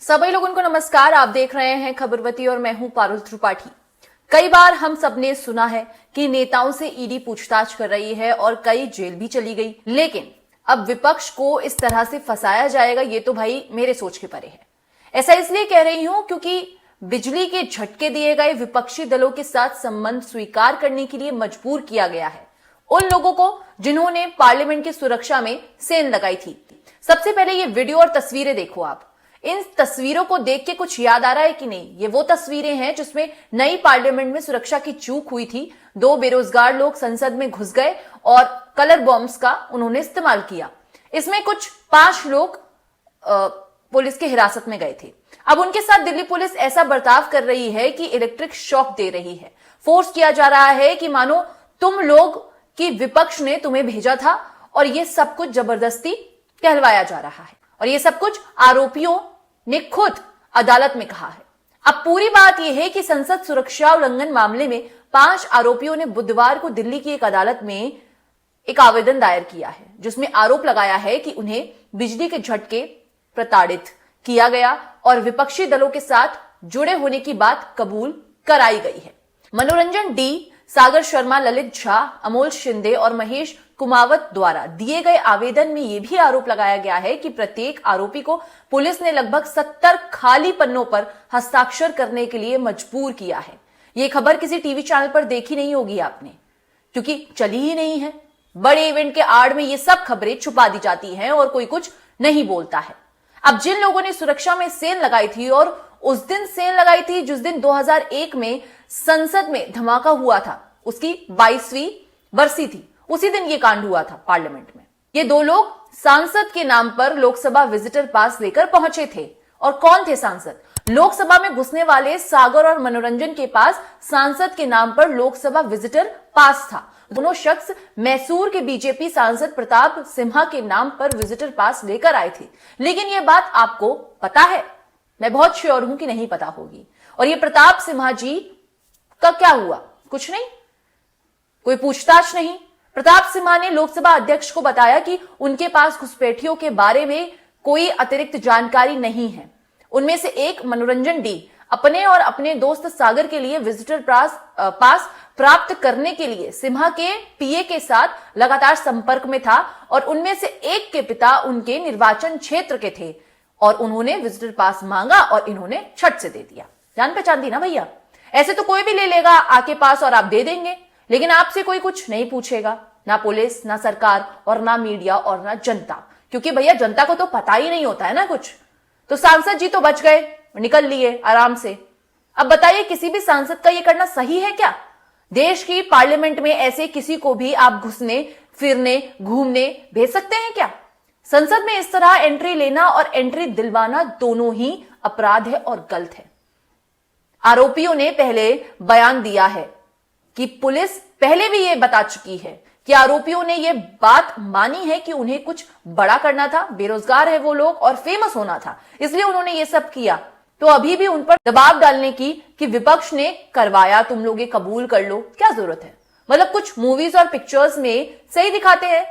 सभी लोगों को नमस्कार। आप देख रहे हैं खबरवती और मैं हूं पारुल त्रिपाठी। कई बार हम सबने सुना है कि नेताओं से ईडी पूछताछ कर रही है और कई जेल भी चली गई, लेकिन अब विपक्ष को इस तरह से फंसाया जाएगा, ये तो भाई मेरे सोच के परे है। ऐसा इसलिए कह रही हूं क्योंकि बिजली के झटके दिए गए विपक्षी दलों के साथ संबंध स्वीकार करने के लिए मजबूर किया गया है उन लोगों को जिन्होंने पार्लियामेंट की सुरक्षा में सेंध लगाई थी। सबसे पहले ये वीडियो और तस्वीरें देखो। आप इन तस्वीरों को देख के कुछ याद आ रहा है कि नहीं? ये वो तस्वीरें हैं जिसमें नई पार्लियामेंट में सुरक्षा की चूक हुई थी। 2 बेरोजगार लोग संसद में घुस गए और कलर बॉम्ब्स का उन्होंने इस्तेमाल किया। इसमें कुछ 5 लोग पुलिस की हिरासत में गए थे। अब उनके साथ दिल्ली पुलिस ऐसा बर्ताव कर रही है कि इलेक्ट्रिक शॉक दे रही है। फोर्स किया जा रहा है कि मानो तुम लोग की विपक्ष ने तुम्हें भेजा था और ये सब कुछ जबरदस्ती कहलवाया जा रहा है। और ये सब कुछ आरोपियों ने खुद अदालत में कहा है। अब पूरी बात यह है कि संसद सुरक्षा उल्लंघन मामले में 5 आरोपियों ने बुधवार को दिल्ली की एक अदालत में एक आवेदन दायर किया है, जिसमें आरोप लगाया है कि उन्हें बिजली के झटके प्रताड़ित किया गया और विपक्षी दलों के साथ जुड़े होने की बात कबूल कराई गई है। मनोरंजन डी, सागर शर्मा, ललित झा, अमोल शिंदे और महेश कुमावत द्वारा दिए गए आवेदन में यह भी आरोप लगाया गया है कि प्रत्येक आरोपी को पुलिस ने लगभग 70 खाली पन्नों पर हस्ताक्षर करने के लिए मजबूर किया है। यह खबर किसी टीवी चैनल पर देखी नहीं होगी आपने, क्योंकि चली ही नहीं है। बड़े इवेंट के आड़ में ये सब खबरें छुपा दी जाती हैं और कोई कुछ नहीं बोलता है। अब जिन लोगों ने सुरक्षा में सेंध लगाई थी और उस दिन सेंध लगाई थी जिस दिन 2001 में संसद में धमाका हुआ था, उसकी 22वीं बरसी थी, उसी दिन ये कांड हुआ था पार्लियामेंट में। ये 2 लोग सांसद के नाम पर लोकसभा विजिटर पास लेकर पहुंचे थे। और कौन थे सांसद? लोकसभा में घुसने वाले सागर और मनोरंजन के पास सांसद के नाम पर लोकसभा विजिटर पास था। दोनों शख्स मैसूर के बीजेपी सांसद प्रताप सिम्हा के नाम पर विजिटर पास लेकर आए थे। लेकिन यह बात आपको पता है? मैं बहुत श्योर हूं कि नहीं पता होगी। और ये प्रताप सिम्हा जी का क्या हुआ? कुछ नहीं, कोई पूछताछ नहीं। प्रताप सिम्हा ने लोकसभा अध्यक्ष को बताया कि उनके पास घुसपैठियों के बारे में कोई अतिरिक्त जानकारी नहीं है। उनमें से एक मनोरंजन डी अपने और अपने दोस्त सागर के लिए विजिटर पास प्राप्त करने के लिए सिम्हा के पीए के साथ लगातार संपर्क में था और उनमें से एक के पिता उनके निर्वाचन क्षेत्र के थे और उन्होंने विजिटर पास मांगा और इन्होंने छट से दे दिया। जान पहचान दी ना भैया। ऐसे तो कोई भी ले लेगा आके पास और आप दे देंगे, लेकिन आपसे कोई कुछ नहीं पूछेगा, ना पुलिस, ना सरकार और ना मीडिया और ना जनता, क्योंकि भैया जनता को तो पता ही नहीं होता है ना कुछ। तो सांसद जी तो बच गए, निकल लिए आराम से। अब बताइए, किसी भी सांसद का यह करना सही है क्या? देश की पार्लियामेंट में ऐसे किसी को भी आप घुसने, फिरने, घूमने भेज सकते हैं क्या? संसद में इस तरह एंट्री लेना और एंट्री दिलवाना दोनों ही अपराध है और गलत है। आरोपियों ने पहले बयान दिया है कि पुलिस पहले भी यह बता चुकी है कि आरोपियों ने यह बात मानी है कि उन्हें कुछ बड़ा करना था, बेरोजगार है वो लोग और फेमस होना था, इसलिए उन्होंने ये सब किया। तो अभी भी उन पर दबाव डालने की कि विपक्ष ने करवाया, तुम लोग ये कबूल कर लो, क्या जरूरत है? मतलब कुछ मूवीज और पिक्चर्स में सही दिखाते हैं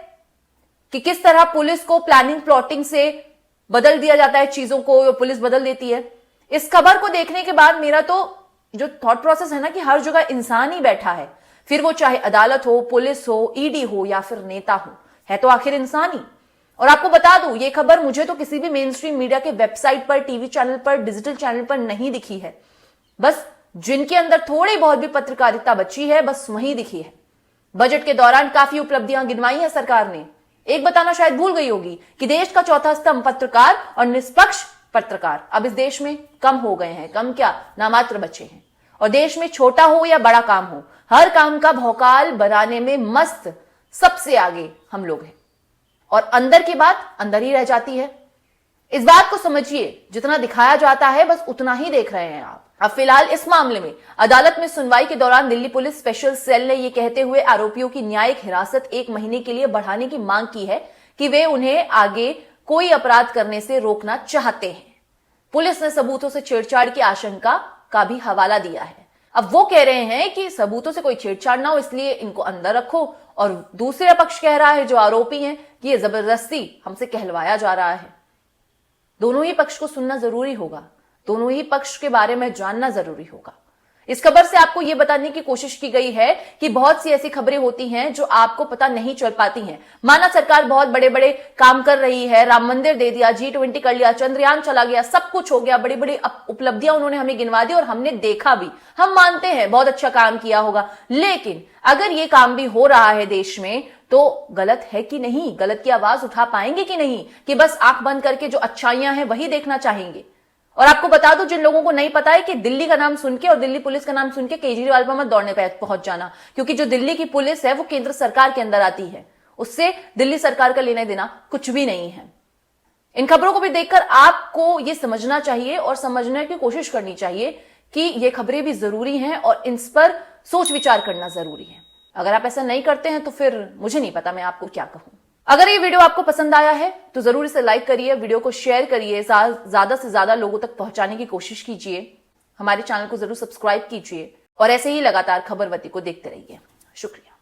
कि किस तरह पुलिस को प्लानिंग प्लॉटिंग से बदल दिया जाता है, चीजों को पुलिस बदल देती है। इस खबर को देखने के बाद मेरा तो जो थॉट प्रोसेस है ना कि हर जगह इंसान ही बैठा है, फिर वो चाहे अदालत हो, पुलिस हो, ईडी हो या फिर नेता हो, है तो आखिर इंसान ही। और आपको बता दूं, ये खबर मुझे तो किसी भी मेन स्ट्रीम मीडिया के वेबसाइट पर, टीवी चैनल पर, डिजिटल चैनल पर नहीं दिखी है। बस जिनके अंदर थोड़ी बहुत भी पत्रकारिता बची है, बस वहीं दिखी है। बजट के दौरान काफी उपलब्धियां गिनवाई है सरकार ने। एक बताना शायद भूल गई होगी कि देश का चौथा स्तंभ पत्रकार और निष्पक्ष पत्रकार अब इस देश में कम हो गए हैं। कम क्या, नामात्र बचे हैं। और देश में छोटा हो या बड़ा काम हो, हर काम का भौकाल बनाने में मस्त सबसे आगे हम लोग हैं। और अंदर की बात अंदर ही रह जाती है। इस बात को समझिए, जितना दिखाया जाता है बस उतना ही देख रहे हैं आप। अब फिलहाल इस मामले में अदालत में सुनवाई के दौरान दिल्ली पुलिस स्पेशल सेल ने यह कहते हुए आरोपियों की न्यायिक हिरासत 1 महीने के लिए बढ़ाने की मांग की है कि वे उन्हें आगे कोई अपराध करने से रोकना चाहते हैं। पुलिस ने सबूतों से छेड़छाड़ की आशंका का भी हवाला दिया है। अब वो कह रहे हैं कि सबूतों से कोई छेड़छाड़ ना हो, इसलिए इनको अंदर रखो, और दूसरा पक्ष कह रहा है, जो आरोपी हैं, कि ये जबरदस्ती हमसे कहलवाया जा रहा है। दोनों ही पक्ष को सुनना जरूरी होगा, दोनों ही पक्ष के बारे में जानना जरूरी होगा। इस खबर से आपको यह बताने की कोशिश की गई है कि बहुत सी ऐसी खबरें होती हैं जो आपको पता नहीं चल पाती हैं। माना सरकार बहुत बड़े बड़े काम कर रही है, राम मंदिर दे दिया, G20 कर लिया, चंद्रयान चला गया, सब कुछ हो गया, बड़ी बड़ी उपलब्धियां उन्होंने हमें गिनवा दी और हमने देखा भी, हम मानते हैं बहुत अच्छा काम किया होगा। लेकिन अगर ये काम भी हो रहा है देश में तो गलत है कि नहीं, गलत की आवाज उठा पाएंगे कि नहीं, कि बस आंख बंद करके जो अच्छाइयां हैं वही देखना चाहेंगे। और आपको बता दो, जिन लोगों को नहीं पता है कि दिल्ली का नाम सुन के और दिल्ली पुलिस का नाम सुन के केजरीवाल पर मत दौड़ने पे पहुंच जाना, क्योंकि जो दिल्ली की पुलिस है वो केंद्र सरकार के अंदर आती है, उससे दिल्ली सरकार का लेना देना कुछ भी नहीं है। इन खबरों को भी देखकर आपको यह समझना चाहिए और समझने की कोशिश करनी चाहिए कि ये खबरें भी जरूरी हैं और इन पर सोच विचार करना जरूरी है। अगर आप ऐसा नहीं करते हैं तो फिर मुझे नहीं पता मैं आपको क्या कहूं। अगर ये वीडियो आपको पसंद आया है तो जरूर इसे लाइक करिए, वीडियो को शेयर करिए, ज्यादा से ज्यादा लोगों तक पहुंचाने की कोशिश कीजिए। हमारे चैनल को जरूर सब्सक्राइब कीजिए और ऐसे ही लगातार खबरवती को देखते रहिए। शुक्रिया।